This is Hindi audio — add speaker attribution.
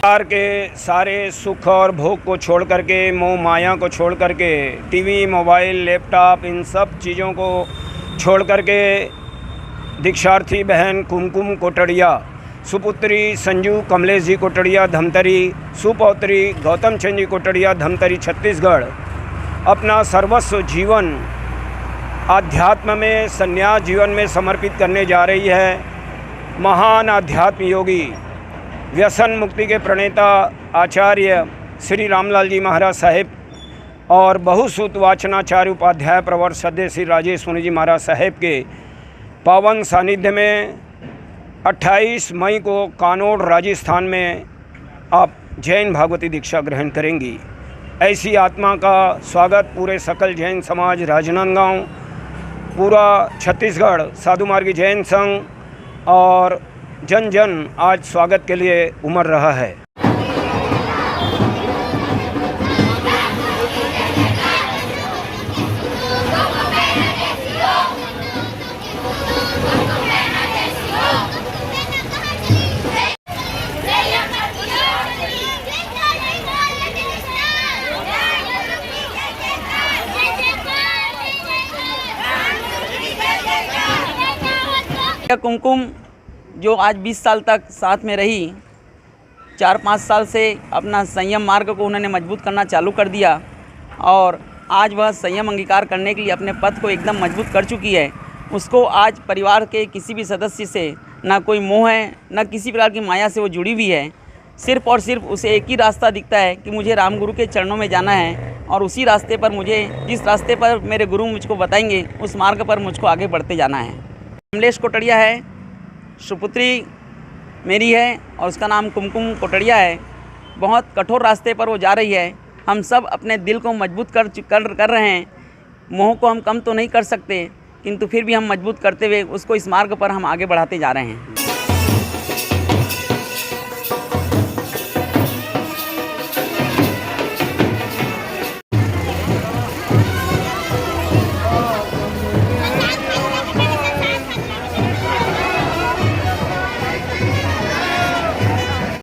Speaker 1: संसार के सारे सुख और भोग को छोड़ करके, मोह माया को छोड़ करके, टीवी, मोबाइल, लैपटॉप, इन सब चीज़ों को छोड़ करके दीक्षार्थी बहन कुमकुम कोटड़िया, सुपुत्री संजू कमलेश जी कोटड़िया धमतरी, सुपौत्री गौतम चंद जी कोटड़िया धमतरी छत्तीसगढ़ अपना सर्वस्व जीवन आध्यात्म में, संन्यास जीवन में समर्पित करने जा रही है। महान आध्यात्म योगी, व्यसन मुक्ति के प्रणेता आचार्य श्री रामलाल जी महाराज साहेब और बहुसूत वाचनाचार्य उपाध्याय प्रवर सद्य श्री राजेश मुनि जी महाराज साहेब के पावन सानिध्य में 28 मई को कानोड़ राजस्थान में आप जैन भागवती दीक्षा ग्रहण करेंगी। ऐसी आत्मा का स्वागत पूरे सकल जैन समाज, राजनांदगांव, पूरा छत्तीसगढ़, साधु मार्गी जैन संघ और जन जन आज स्वागत के लिए उमड़ रहा है।
Speaker 2: कुमकुम जो आज 20 साल तक साथ में रही, 4-5 साल से अपना संयम मार्ग को उन्होंने मजबूत करना चालू कर दिया और आज वह संयम अंगीकार करने के लिए अपने पद को एकदम मजबूत कर चुकी है। उसको आज परिवार के किसी भी सदस्य से ना कोई मोह है, ना किसी प्रकार की माया से वो जुड़ी हुई है। सिर्फ़ और सिर्फ उसे एक ही रास्ता दिखता है कि मुझे राम गुरु के चरणों में जाना है और उसी रास्ते पर मुझे, जिस रास्ते पर मेरे गुरु मुझको बताएंगे, उस मार्ग पर मुझको आगे बढ़ते जाना है। कमलेश कोटड़िया है, सुपुत्री मेरी है और उसका नाम कुमकुम कोटड़िया है। बहुत कठोर रास्ते पर वो जा रही है। हम सब अपने दिल को मजबूत कर रहे हैं। मोह को हम कम तो नहीं कर सकते, किंतु फिर भी हम मजबूत करते हुए उसको इस मार्ग पर हम आगे बढ़ाते जा रहे हैं।